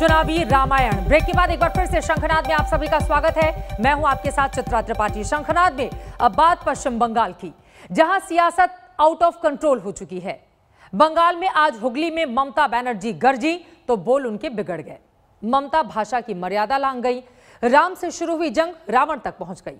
चुनावी रामायण। ब्रेक के बाद एक बार फिर से शंखनाद में आप सभी का स्वागत है। मैं हूं आपके साथ चित्रा त्रिपाठी। शंखनाद में अब बात पश्चिम बंगाल की, जहां सियासत आउट ऑफ कंट्रोल हो चुकी है। बंगाल में आज हुगली में ममता बनर्जी गरजी तो बोल उनके बिगड़ गए। ममता भाषा की मर्यादा लांघ गई। राम से शुरू हुई जंग रावण तक पहुंच गई।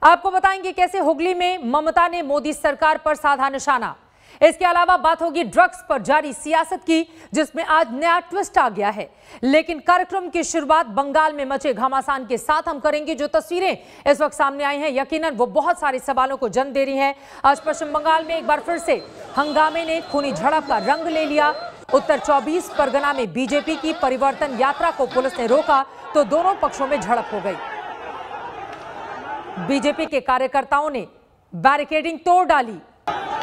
आपको बताएंगे कैसे हुगली में ममता ने मोदी सरकार पर साधा निशाना। इसके अलावा बात होगी ड्रग्स पर जारी सियासत की, जिसमें आज नया ट्विस्ट आ गया है। लेकिन कार्यक्रम की शुरुआत बंगाल में मचे घमासान के साथ हम करेंगे। जो तस्वीरें इस वक्त सामने आई हैं, यकीनन वो बहुत सारे सवालों को जन्म दे रही हैं। आज पश्चिम बंगाल में एक बार फिर से हंगामे ने खूनी झड़प का रंग ले लिया। उत्तर 24 परगना में बीजेपी की परिवर्तन यात्रा को पुलिस ने रोका तो दोनों पक्षों में झड़प हो गई। बीजेपी के कार्यकर्ताओं ने बैरिकेडिंग तोड़ डाली,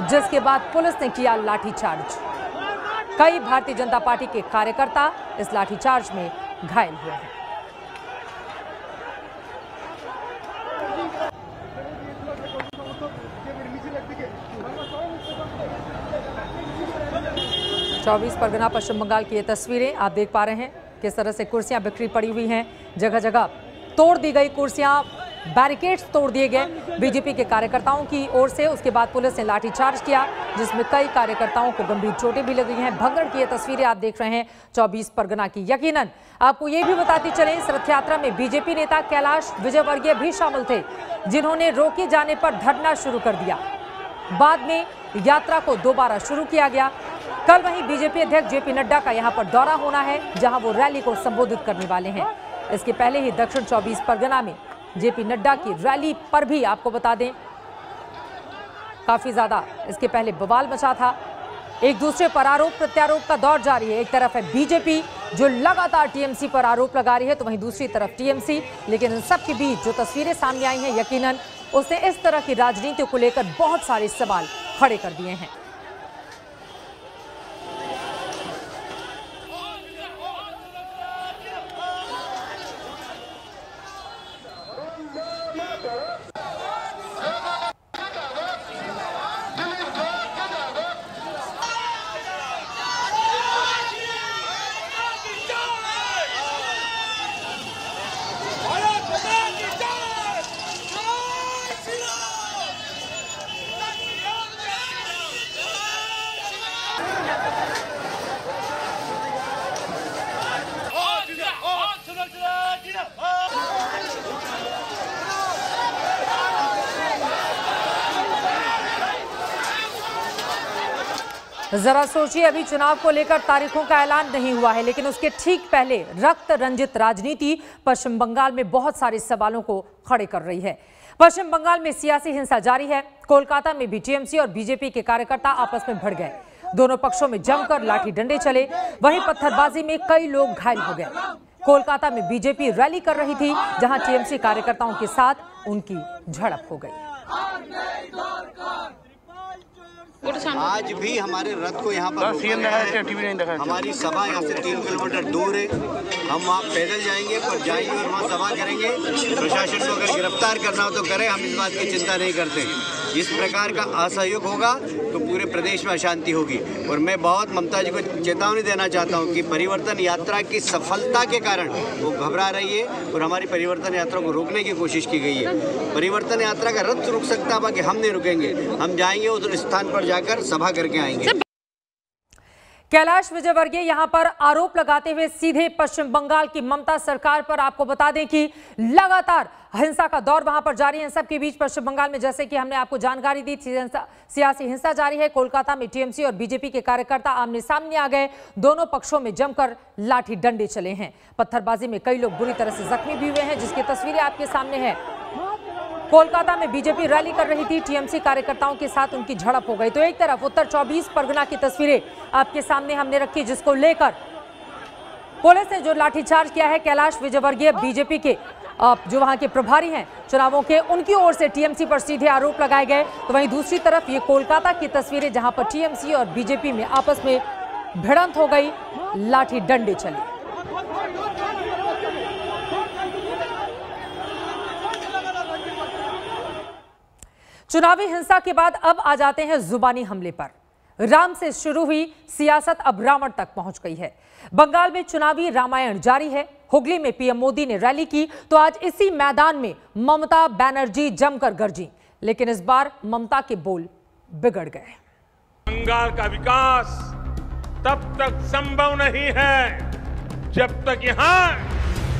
जिसके बाद पुलिस ने किया लाठीचार्ज। कई भारतीय जनता पार्टी के कार्यकर्ता इस लाठीचार्ज में घायल हुए हैं। चौबीस परगना पश्चिम बंगाल की ये तस्वीरें आप देख पा रहे हैं, किस तरह से कुर्सियां बिखरी पड़ी हुई हैं। जगह जगह तोड़ दी गई कुर्सियां, बैरिकेड्स तोड़ दिए गए बीजेपी के कार्यकर्ताओं की ओर से। उसके बाद पुलिस ने लाठीचार्ज किया, जिसमें कई कार्यकर्ताओं को गंभीर चोटें भी लगी हैं। भगदड़ की ये तस्वीरें आप देख रहे हैं 24 परगना की। यकीनन आपको ये भी बताती चलें, इस रथ यात्रा में बीजेपी नेता कैलाश विजयवर्गीय भी शामिल थे, जिन्होंने रोके जाने पर धरना शुरू कर दिया। बाद में यात्रा को दोबारा शुरू किया गया। कल वहीं बीजेपी अध्यक्ष जेपी नड्डा का यहां पर दौरा होना है, जहां वो रैली को संबोधित करने वाले हैं। इसके पहले ही दक्षिण 24 परगना में जेपी नड्डा की रैली पर भी आपको बता दें काफी ज्यादा इसके पहले बवाल मचा था। एक दूसरे पर आरोप प्रत्यारोप का दौर जारी है। एक तरफ है बीजेपी जो लगातार टीएमसी पर आरोप लगा रही है, तो वहीं दूसरी तरफ टीएमसी। लेकिन इन सब के बीच जो तस्वीरें सामने आई हैं, यकीनन उसने इस तरह की राजनीति को लेकर बहुत सारे सवाल खड़े कर दिए हैं। जरा सोचिए, अभी चुनाव को लेकर तारीखों का ऐलान नहीं हुआ है, लेकिन उसके ठीक पहले रक्त रंजित राजनीति पश्चिम बंगाल में बहुत सारे सवालों को खड़े कर रही है। पश्चिम बंगाल में सियासी हिंसा जारी है। कोलकाता में भी टीएमसी और बीजेपी के कार्यकर्ता आपस में भिड़ गए। दोनों पक्षों में जमकर लाठी डंडे चले। वहीं पत्थरबाजी में कई लोग घायल हो गए। कोलकाता में बीजेपी रैली कर रही थी, जहां टीएमसी कार्यकर्ताओं के साथ उनकी झड़प हो गई। आज भी हमारे रथ को यहाँ पर हमारी सभा यहाँ से 3 किलोमीटर दूर है। हम वहाँ पैदल जाएंगे, पर जाएंगे और वहाँ सभा करेंगे। प्रशासन को अगर गिरफ्तार करना हो तो करें, हम इस बात की चिंता नहीं करते। इस प्रकार का असहयोग होगा तो पूरे प्रदेश में अशांति होगी। और मैं बहुत ममता जी को चेतावनी देना चाहता हूँ कि परिवर्तन यात्रा की सफलता के कारण वो घबरा रही है और हमारी परिवर्तन यात्रा को रोकने की कोशिश की गई है। परिवर्तन यात्रा का रथ रुक सकता है, बाकी हम नहीं रुकेंगे। हम जाएंगे उस स्थान पर जाकर सभा करके आएंगे। कैलाश विजयवर्गीय यहां पर आरोप लगाते हुए सीधे पश्चिम बंगाल की ममता सरकार पर। आपको बता दें कि लगातार हिंसा का दौर वहां पर जारी है। सबके बीच पश्चिम बंगाल में, जैसे कि हमने आपको जानकारी दी, सियासी हिंसा जारी है। कोलकाता में टीएमसी और बीजेपी के कार्यकर्ता आमने सामने आ गए। दोनों पक्षों में जमकर लाठी डंडे चले हैं। पत्थरबाजी में कई लोग बुरी तरह से जख्मी भी हुए हैं, जिसकी तस्वीरें आपके सामने है। कोलकाता में बीजेपी रैली कर रही थी, टीएमसी कार्यकर्ताओं के साथ उनकी झड़प हो गई। तो एक तरफ उत्तर 24 परगना की तस्वीरें आपके सामने हमने रखी, जिसको लेकर पुलिस ने जो लाठीचार्ज किया है। कैलाश विजयवर्गीय बीजेपी के जो वहां के प्रभारी हैं चुनावों के, उनकी ओर से टीएमसी पर सीधे आरोप लगाए गए। तो वहीं दूसरी तरफ ये कोलकाता की तस्वीरें, जहां पर टीएमसी और बीजेपी में आपस में भिड़ंत हो गई, लाठी डंडे चले। चुनावी हिंसा के बाद अब आ जाते हैं जुबानी हमले पर। राम से शुरू हुई सियासत अब रावण तक पहुंच गई है। बंगाल में चुनावी रामायण जारी है। हुगली में पीएम मोदी ने रैली की तो आज इसी मैदान में ममता बनर्जी जमकर गरजी, लेकिन इस बार ममता के बोल बिगड़ गए। बंगाल का विकास तब तक संभव नहीं है जब तक यहाँ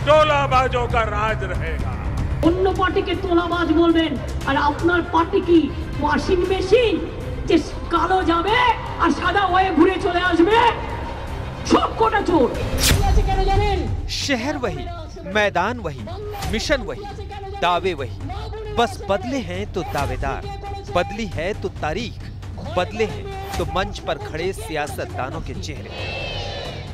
टोलाबाजों का राज रहेगा। অন্য পার্টিকে তোলাবাজ বলবেন আর আপনার পার্টি কি ওয়াশিং মেশিন যে কালো যাবে আর সাদা হয়ে ঘুরে চলে আসবে? সব কোটা চোর। কেন জানেন? शहर वही, मैदान वही, मिशन वही, दावे वही, बस बदले हैं तो दावेदार, बदली है तो तारीख, बदले हैं तो मंच पर खड़े सियासतदानों के चेहरे।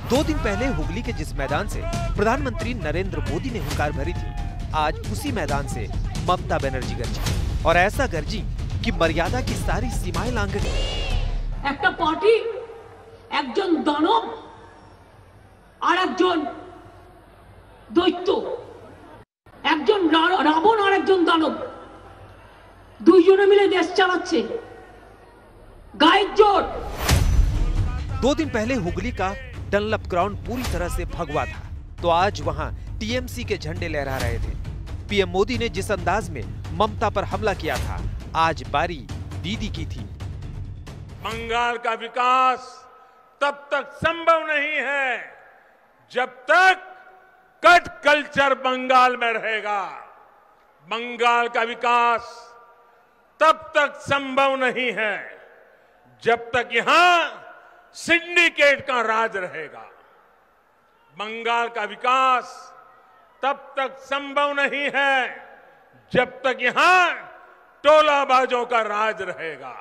2 दिन पहले हुगली के जिस मैदान से प्रधानमंत्री नरेंद्र मोदी ने हुंकार भरी थी, आज उसी मैदान से ममता बनर्जी गरजी, और ऐसा गरजी कि मर्यादा की सारी सीमाएं लांघ गई। একটা পার্টি একজন দানব আর একজন দৈত্য, একজন রাবণ আর একজন দানব, দুইজনে মিলে দেশ চালাচ্ছে। গায়ের জোর। 2 दिन पहले हुगली का डनलप ग्राउंड पूरी तरह से भगवा था, तो आज वहां टीएमसी के झंडे लहरा रहे थे। पीएम मोदी ने जिस अंदाज में ममता पर हमला किया था, आज बारी दीदी की थी। बंगाल का विकास तब तक संभव नहीं है जब तक कट कल्चर बंगाल में रहेगा। बंगाल का विकास तब तक संभव नहीं है जब तक यहां सिंडिकेट का राज रहेगा। बंगाल का विकास तब तक संभव नहीं है जब तक यहां टोलाबाजों का राज रहेगा।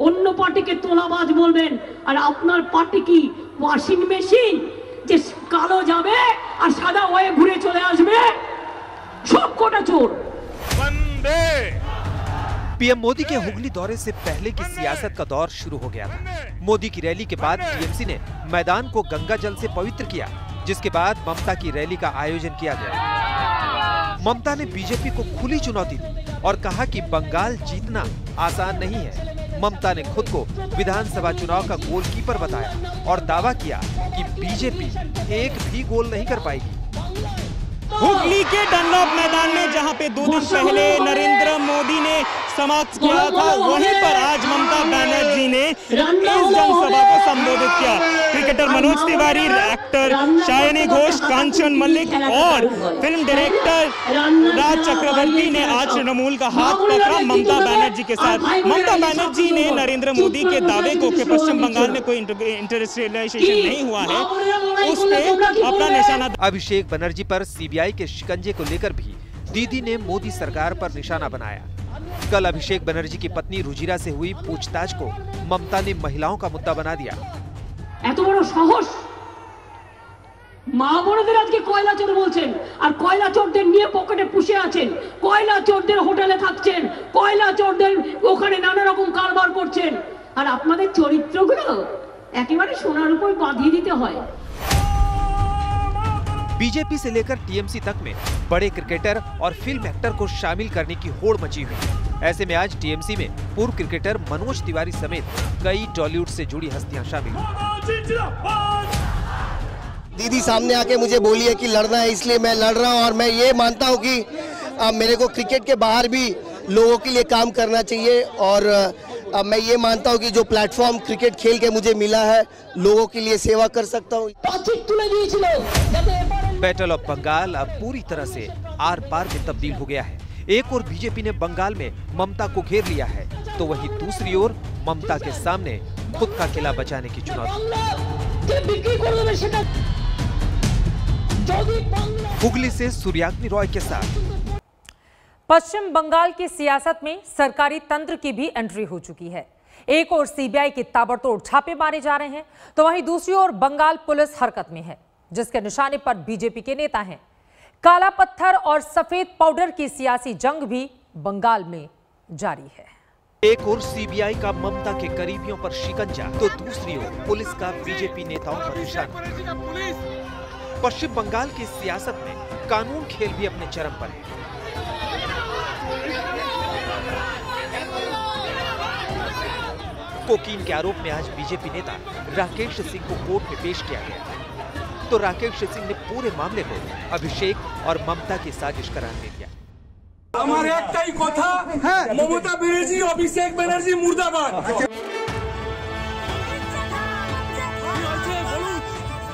অন্য পার্টিকে তোলাবাজ বলবেন আর আপনার পার্টি কি ওয়াশিং মেশিন যে কালো যাবে আর সাদা হয়ে ঘুরে চলে আসবে? সব কোটা চোর। वंदे पीएम मोदी के हुगली दौरे से पहले की सियासत का दौर शुरू हो गया था। मोदी की रैली के बाद टीएमसी ने मैदान को गंगा जल से पवित्र किया, जिसके बाद ममता की रैली का आयोजन किया गया। ममता ने बीजेपी को खुली चुनौती दी और कहा कि बंगाल जीतना आसान नहीं है। ममता ने खुद को विधानसभा चुनाव का गोलकीपर बताया और दावा किया कि बीजेपी एक भी गोल नहीं कर पाएगी। हुगली के डनलप मैदान में जहां पे 2 दिन पहले नरेंद्र मोदी ने समाप्त किया था, वहीं पर आज ममता बनर्जी ने इस जनसभा को संबोधित किया। क्रिकेटर मनोज तिवारी, एक्टर शायनी घोष, कांचन मल्लिक और फिल्म डायरेक्टर राज चक्रवर्ती ने आज तृणमूल का हाथ पकड़ा ममता बनर्जी के साथ। ममता बनर्जी ने नरेंद्र मोदी के दावे को कि पश्चिम बंगाल में कोई इंडस्ट्रियलाइजेशन नहीं हुआ है, उस पे अपना निशाना। अभिषेक बनर्जी पर सीबीआई के शिकंजे को लेकर भी दीदी ने मोदी सरकार पर निशाना बनाया। कल अभिषेक बनर्जी की पत्नी रुजिरा से हुई पूछताछ को ममता ने महिलाओं का मुद्दा बना दिया। এত বড় সাহস, মা বোনদের আজকে কয়লা চোর বলছেন আর কয়লা চোরদের নিয়ে পকেটে পুষে আছেন, কয়লা চোরদের হোটেলে থাকছেন, কয়লা চোরদের ওখানে নানা রকম কারবার করছেন, আর আপনাদের চরিত্রগুলো একেবারে সোনার উপর বাঁধিয়ে দিতে হয়। बीजेपी से लेकर टीएमसी तक में बड़े क्रिकेटर और फिल्म एक्टर को शामिल करने की होड़ मची हुई है। ऐसे में आज टीएमसी में पूर्व क्रिकेटर मनोज तिवारी समेत कई टॉलीवुड से जुड़ी हस्तियां शामिल हुई। दीदी सामने आके मुझे बोली है कि लड़ना है, इसलिए मैं लड़ रहा हूं और मैं ये मानता हूं कि मेरे को क्रिकेट के बाहर भी लोगों के लिए काम करना चाहिए और मैं ये मानता हूं कि जो प्लेटफॉर्म क्रिकेट खेल के मुझे मिला है, लोगों के लिए सेवा कर सकता हूं। बैटल ऑफ बंगाल अब पूरी तरह से आर पार में तब्दील हो गया है। एक और बीजेपी ने बंगाल में ममता को घेर लिया है, तो वहीं दूसरी ओर ममता के सामने खुद का किला बचाने की चुनौती। हुगली से सूर्याग्नि रॉय के साथ। पश्चिम बंगाल की सियासत में सरकारी तंत्र की भी एंट्री हो चुकी है। एक ओर सीबीआई के ताबड़तोड़ छापे मारे जा रहे हैं, तो वहीं दूसरी ओर बंगाल पुलिस हरकत में है, जिसके निशाने पर बीजेपी के नेता हैं। काला पत्थर और सफेद पाउडर की सियासी जंग भी बंगाल में जारी है। एक ओर सीबीआई का ममता के करीबियों पर शिकंजा, तो दूसरी ओर पुलिस का बीजेपी नेताओं पर निशाना। पश्चिम बंगाल की सियासत में कानून खेल भी अपने चरम पर है। कोकीन के आरोप में आज बीजेपी नेता राकेश सिंह को कोर्ट में पेश किया गया। तो राकेश सिंह ने पूरे मामले को अभिषेक और ममता की साजिश करार दे दिया। हमारे एकटाई कथा ममता बनर्जी अभिषेक बनर्जी मुर्दाबाद।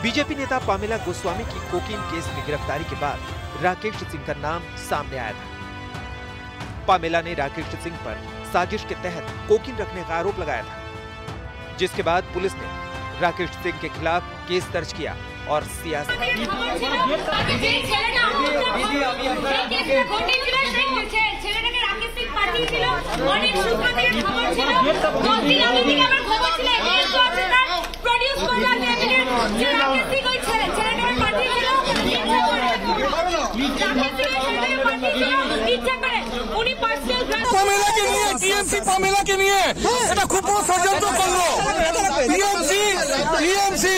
बीजेपी नेता पामेला गोस्वामी की कोकीन केस में गिरफ्तारी के बाद राकेश सिंह का नाम सामने आया था। पामेला ने राकेश सिंह पर साजिश के तहत कोकीन रखने का आरोप लगाया था, जिसके बाद पुलिस ने राकेश सिंह के खिलाफ केस दर्ज किया और सियासत পামেলা কে নিয়ে টিএমসি পামেলা কে নিয়ে এটা খুব বড় ষড়যন্ত্র করলো টিএমসি।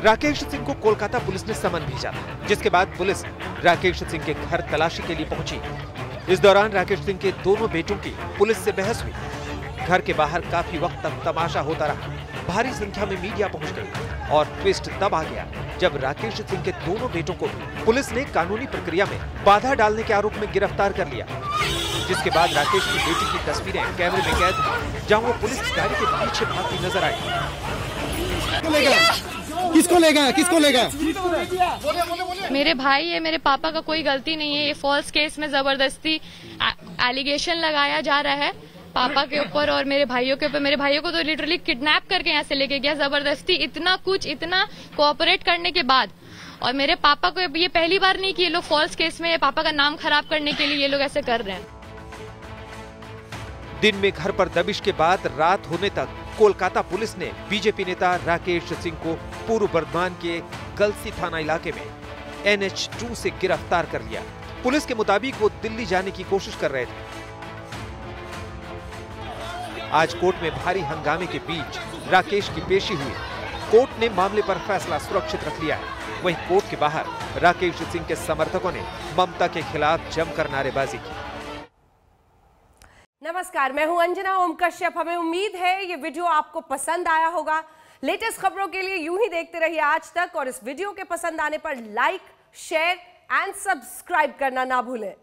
राकेश सिंह को कोलकाता पुलिस ने समन भेजा था, जिसके बाद पुलिस राकेश सिंह के घर तलाशी के लिए पहुंची। इस दौरान राकेश सिंह के दोनों बेटों की पुलिस से बहस हुई। घर के बाहर काफी वक्त तक तमाशा होता रहा। भारी संख्या में मीडिया पहुंच गई और ट्विस्ट तब आ गया जब राकेश सिंह के दोनों बेटों को पुलिस ने कानूनी प्रक्रिया में बाधा डालने के आरोप में गिरफ्तार कर लिया। जिसके बाद राकेश की बेटी की तस्वीरें कैमरे में कैद हुई, जहां वो पुलिस गाड़ी के पीछे भागती नजर आई। किसको लेगा किसको लेगा? मेरे भाई है, मेरे पापा का कोई गलती नहीं है। ये फॉल्स केस में जबरदस्ती एलिगेशन लगाया जा रहा है पापा के ऊपर और मेरे भाइयों के ऊपर। मेरे भाइयों को तो लिटरली किडनैप करके यहाँ से लेके गया जबरदस्ती, इतना कुछ, इतना कोऑपरेट करने के बाद। और मेरे पापा को ये पहली बार नहीं कि ये लोग फॉल्स केस में पापा का नाम खराब करने के लिए ये लोग ऐसे कर रहे हैं। दिन में घर पर दबिश के बाद रात होने तक कोलकाता पुलिस ने बीजेपी नेता राकेश सिंह को पूर्व बर्धमान के गलसी थाना इलाके में NH2 से गिरफ्तार कर लिया। पुलिस के मुताबिक वो दिल्ली जाने की कोशिश कर रहे थे। आज कोर्ट में भारी हंगामे के बीच राकेश की पेशी हुई। कोर्ट ने मामले पर फैसला सुरक्षित रख लिया है। वहीं कोर्ट के बाहर राकेश सिंह के समर्थकों ने ममता के खिलाफ जमकर नारेबाजी की। नमस्कार, मैं हूं अंजना ओम कश्यप। हमें उम्मीद है ये वीडियो आपको पसंद आया होगा। लेटेस्ट खबरों के लिए यूं ही देखते रहिए आज तक और इस वीडियो के पसंद आने पर लाइक, शेयर एंड सब्सक्राइब करना ना भूलें।